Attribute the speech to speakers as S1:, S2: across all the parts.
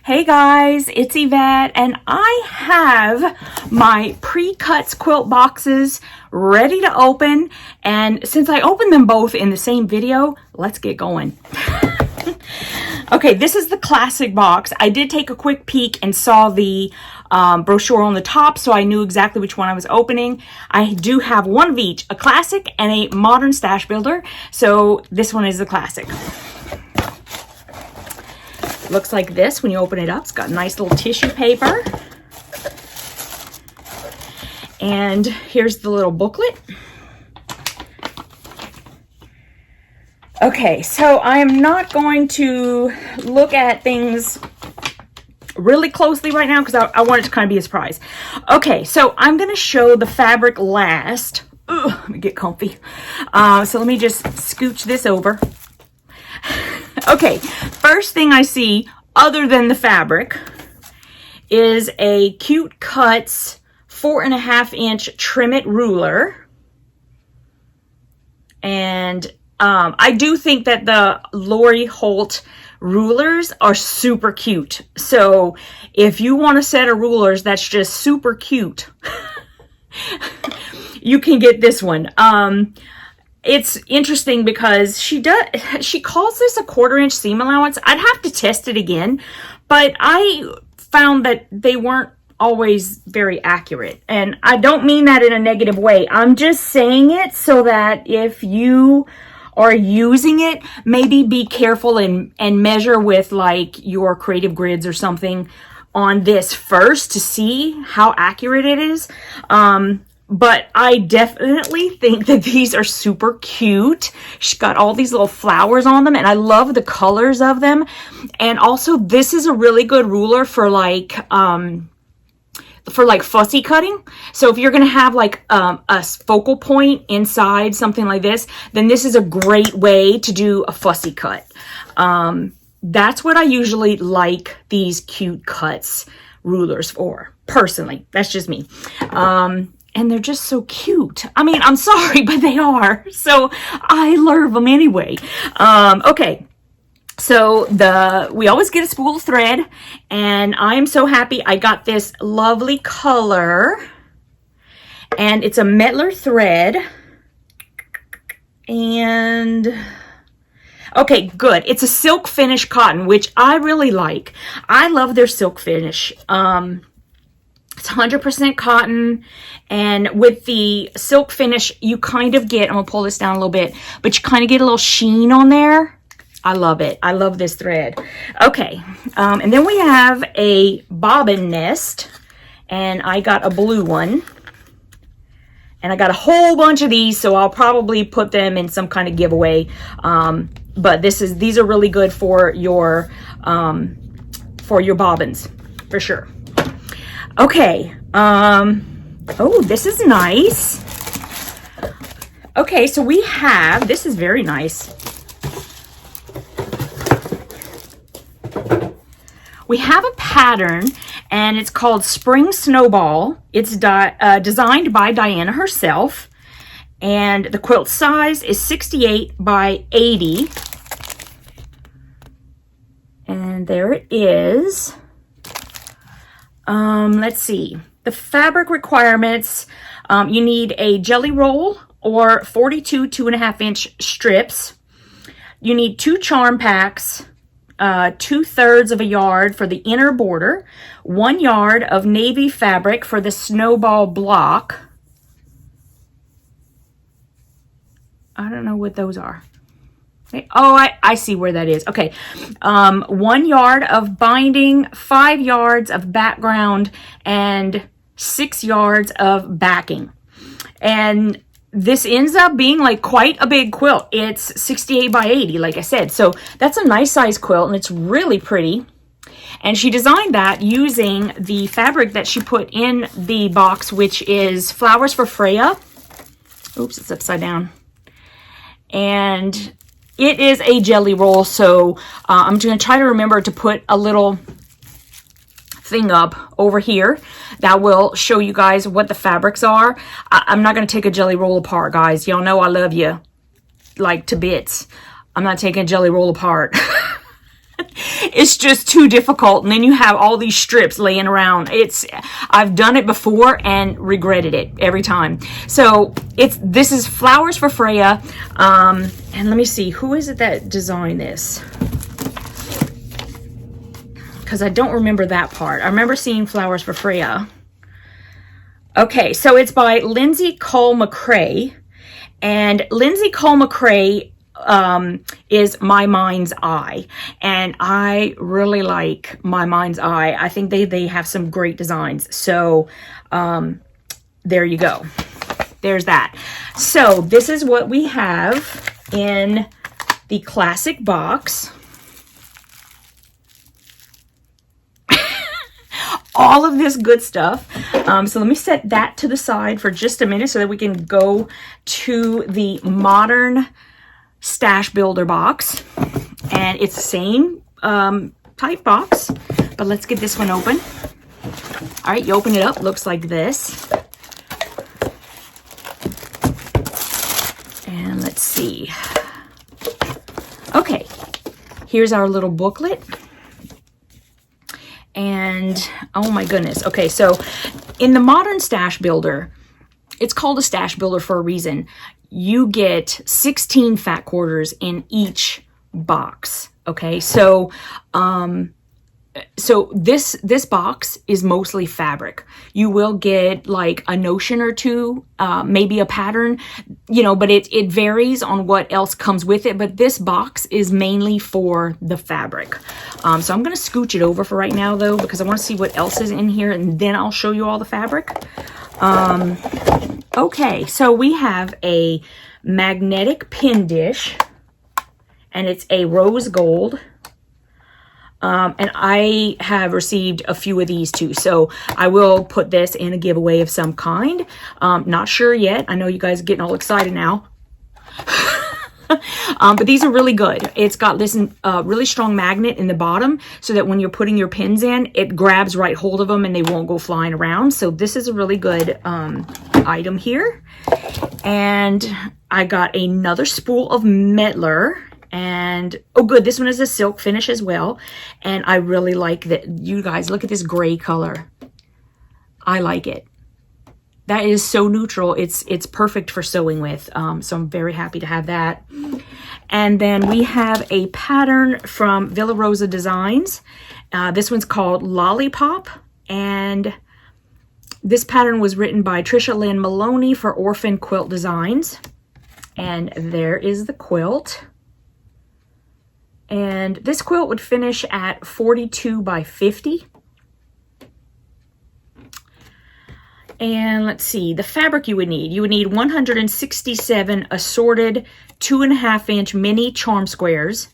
S1: Hey guys, it's Yvette, and I have my Precuts quilt boxes ready to open. And since I opened them both in the same video, let's get going. Okay, this is the classic box. I did take a quick peek and saw the brochure on the top, so I knew exactly which one I was opening. I do have one of each, a classic and a modern stash builder. So this one is the classic. Looks like this when you open it up. It's got nice little tissue paper. And here's the little booklet. Okay, so I am not going to look at things really closely right now because I want it to kind of be a surprise. Okay, so I'm going to show the fabric last. Ugh, let me get comfy. So let me just scooch this over. Okay, first thing I see other than the fabric is a Cute Cuts 4.5-inch trim it ruler. And I do think that the Lori Holt rulers are super cute. So if you want a set of rulers that's just super cute, you can get this one. It's interesting because she calls this a 1/4-inch seam allowance. I'd have to test it again, but I found that they weren't always very accurate. And I don't mean that in a negative way. I'm just saying it so that if you are using it, maybe be careful and measure with like your creative grids or something on this first to see how accurate it is. But I definitely think that these are super cute. She's got all these little flowers on them, and I love the colors of them. And also, this is a really good ruler for like fussy cutting. So if you're going to have like a focal point inside something like this, then this is a great way to do a fussy cut. That's what I usually like these Cute Cuts rulers for, personally. That's just me. And they're just so cute. I mean, I'm sorry, but they are. So I love them anyway. Okay. So we always get a spool of thread, and I am so happy I got this lovely color, and it's a METTLER thread. And okay, good. It's a silk finish cotton, which I really like. I love their silk finish. It's 100% cotton, and with the silk finish, you kind of get, I'm going to pull this down a little bit, but you kind of get a little sheen on there. I love it. I love this thread. Okay, and then we have a bobbin nest, and I got a blue one. And I got a whole bunch of these, so I'll probably put them in some kind of giveaway. But these are really good for your bobbins, for sure. Okay, oh, this is nice. Okay, so we have, this is very nice. We have a pattern, and it's called Spring Snowball. It's designed by Diana herself, and the quilt size is 68 by 80. And there it is. Let's see. The fabric requirements, you need a jelly roll or 42 2.5-inch strips. You need 2 charm packs, 2/3 of a yard for the inner border, 1 yard of navy fabric for the snowball block. I don't know what those are. Oh, I see where that is. Okay. 1 yard of binding, 5 yards of background, and 6 yards of backing. And this ends up being like quite a big quilt. It's 68 by 80, like I said. So that's a nice size quilt, and it's really pretty. And she designed that using the fabric that she put in the box, which is Flowers for FREYA. Oops, it's upside down. And it is a jelly roll, so I'm going to try to remember to put a little thing up over here that will show you guys what the fabrics are. I'm not going to take a jelly roll apart, guys. Y'all know I love you like to bits. I'm not taking a jelly roll apart. It's just too difficult, and then you have all these strips laying around. I've done it before and regretted it every time. So this is Flowers for Freya, and let me see, who is it that designed this? Because I don't remember that part. I remember seeing Flowers for Freya. Okay, so it's by Lindsay Cole McCrae, and Lindsay Cole McCrae is My Mind's Eye, and I really like My Mind's Eye. I think they have some great designs. So there you go. There's that. So this is what we have in the classic box. All of this good stuff. So let me set that to the side for just a minute so that we can go to the modern stash builder box. And it's the same type box, but let's get this one open. All right, you open it up, looks like this. And let's see. Okay, here's our little booklet. And oh my goodness. Okay, so in the modern stash builder, it's called a stash builder for a reason. You get 16 fat quarters in each box. Okay, so this box is mostly fabric. You will get like a notion or two, maybe a pattern, you know, but it varies on what else comes with it. But this box is mainly for the fabric. So I'm going to scooch it over for right now though, because I want to see what else is in here, and then I'll show you all the fabric. Okay, so we have a magnetic pin dish, and it's a rose gold. And I have received a few of these too, so I will put this in a giveaway of some kind. Not sure yet. I know you guys are getting all excited now. But these are really good. It's got this really strong magnet in the bottom so that when you're putting your pins in, it grabs right hold of them and they won't go flying around. So this is a really good item here. And I got another spool of METTLER. And oh good, this one is a silk finish as well, and I really like that. You guys, look at this gray color. I like it. That is so neutral. It's perfect for sewing with. So I'm very happy to have that. And then we have a pattern from Villa Rosa Designs. This one's called Lollipop, and this pattern was written by Trisha Lynn Maloney for Orphan Quilt Designs. And there is the quilt. And this quilt would finish at 42 by 50. And let's see, the fabric you would need 167 assorted 2.5-inch mini charm squares.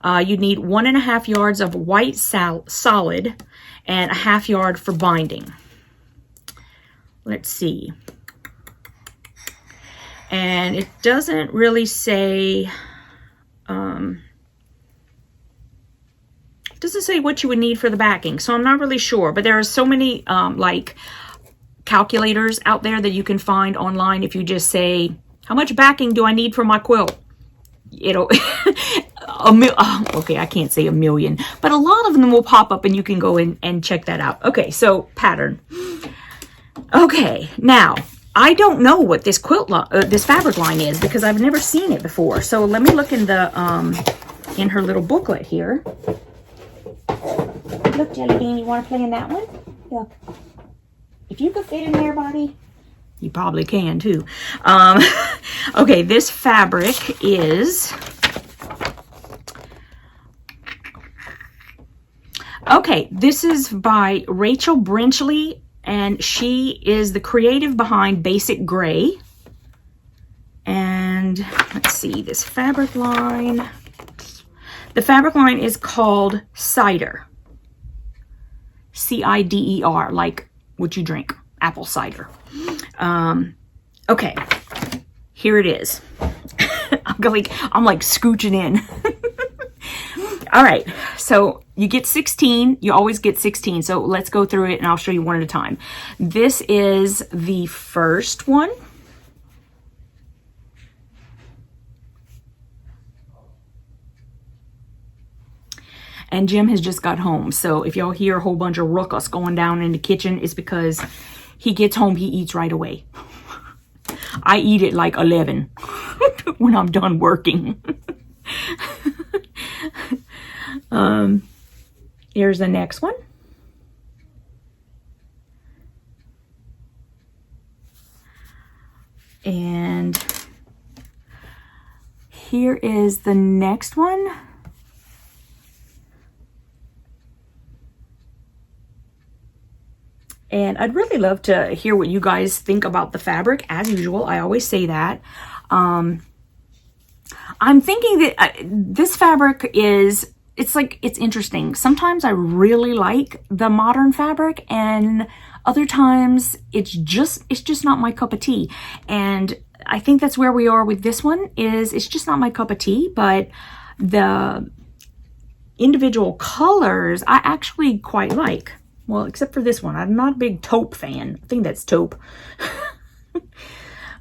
S1: You'd need 1.5 yards of white solid and 1/2 yard for binding. Let's see. And it doesn't really say, doesn't say what you would need for the backing, so I'm not really sure. But there are so many like calculators out there that you can find online. If you just say, how much backing do I need for my quilt? It'll okay, I can't say a million, but a lot of them will pop up and you can go in and check that out. Okay, so pattern. Okay, now I don't know what this quilt this fabric line is because I've never seen it before. So let me look in the in her little booklet here. Look, Jelly Bean, you want to play in that one? Look. If you could fit in there, buddy, you probably can too. Okay, this fabric is... Okay, this is by Rachel Brenchley, and she is the creative behind BasicGrey. And let's see, this fabric line... The fabric line is called CIDER. C-I-D-E-R, like what you drink, apple cider. Okay, here it is. I'm like scooching in. All right, so you get 16. You always get 16. So let's go through it and I'll show you one at a time. This is the first one. And Jim has just got home. So if y'all hear a whole bunch of ruckus going down in the kitchen, it's because he gets home, he eats right away. I eat at like 11 when I'm done working. Here's the next one. And here is the next one. And I'd really love to hear what you guys think about the fabric. As usual, I always say that. I'm thinking that this fabric is, it's interesting. Sometimes I really like the modern fabric, and other times it's just not my cup of tea. And I think that's where we are with this one, is it's just not my cup of tea, but the individual colors I actually quite like. Well, except for this one. I'm not a big taupe fan. I think that's taupe.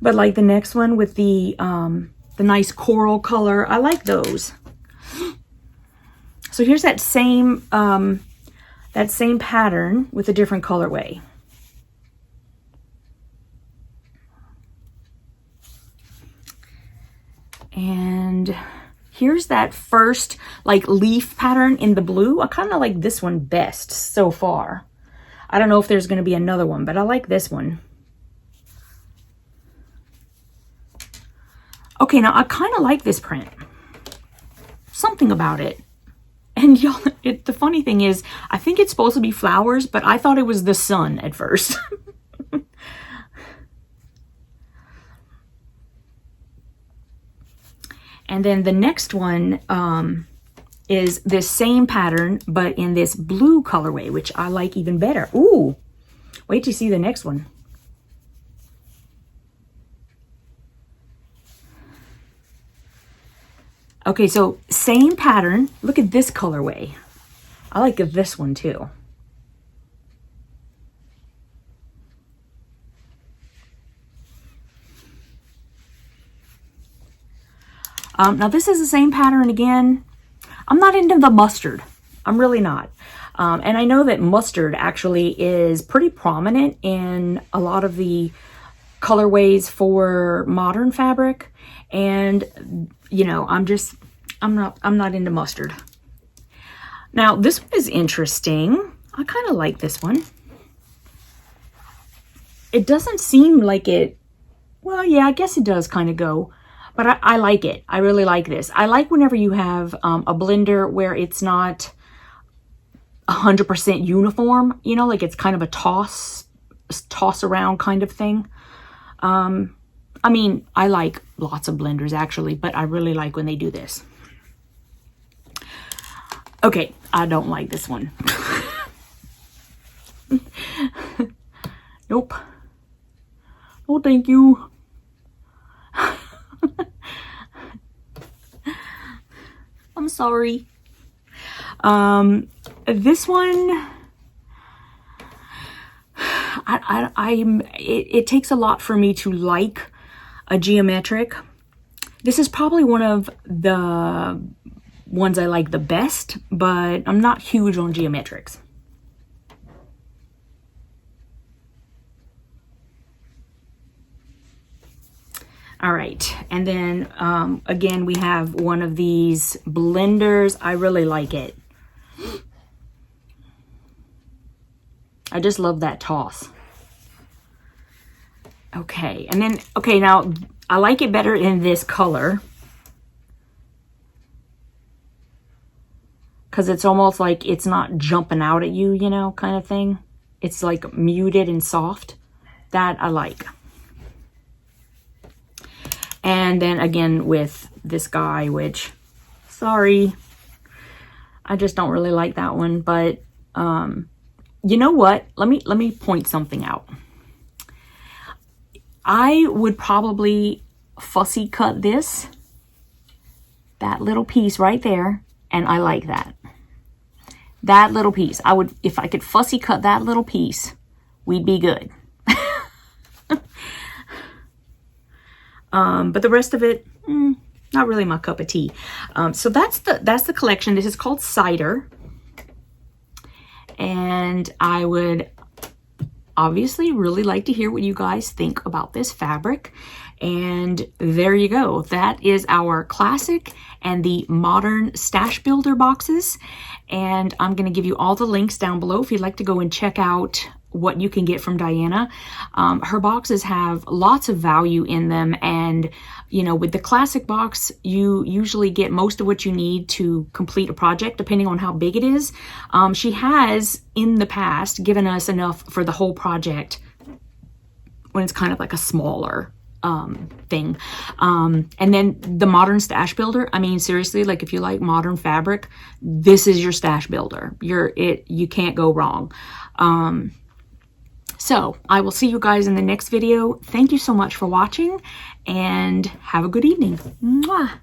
S1: But like the next one with the nice coral color, I like those. So here's that same pattern with a different colorway. And here's that first like leaf pattern in the blue. I kind of like this one best so far. I don't know if there's going to be another one, but I like this one. Okay, now I kind of like this print. Something about it. And y'all, the funny thing is, I think it's supposed to be flowers, but I thought it was the sun at first. And then the next one is this same pattern, but in this blue colorway, which I like even better. Ooh, wait till you see the next one. Okay, so same pattern. Look at this colorway. I like this one too. Now this is the same pattern again. I'm not into the mustard. I'm really not. And I know that mustard actually is pretty prominent in a lot of the colorways for modern fabric. And you know, I'm not into mustard. Now this one is interesting. I kind of like this one. It doesn't seem like it, well, yeah, I guess it does kind of go. But I like it. I really like this. I like whenever you have a blender where it's not 100% uniform, you know, like it's kind of a toss around kind of thing. I mean, I like lots of blenders actually, but I really like when they do this. Okay, I don't like this one. Nope. Oh, thank you. I'm sorry. This one, it takes a lot for me to like a geometric. This is probably one of the ones I like the best, but I'm not huge on geometrics. All right, and then again, we have one of these blenders. I really like it. I just love that toss. Okay, and then, okay, now I like it better in this color, because it's almost like it's not jumping out at you, you know, kind of thing. It's like muted and soft. That I like. And then again with this guy, which, sorry, I just don't really like that one. But you know what? Let me point something out. I would probably fussy cut that little piece right there, and I like that. That little piece, I would, if I could fussy cut that little piece, we'd be good. But the rest of it, not really my cup of tea. So that's the collection. This is called CIDER. and I would obviously really like to hear what you guys think about this fabric. And there you go. That is our classic and the modern stash builder boxes. And I'm going to give you all the links down below if you'd like to go and check out what you can get from Diana. Her boxes have lots of value in them, and you know, with the classic box you usually get most of what you need to complete a project depending on how big it is. She has in the past given us enough for the whole project when it's kind of like a smaller thing. And then the modern stash builder, I mean, seriously, like if you like modern fabric, this is your stash builder. You can't go wrong. So I will see you guys in the next video. Thank you so much for watching, and have a good evening. Mwah.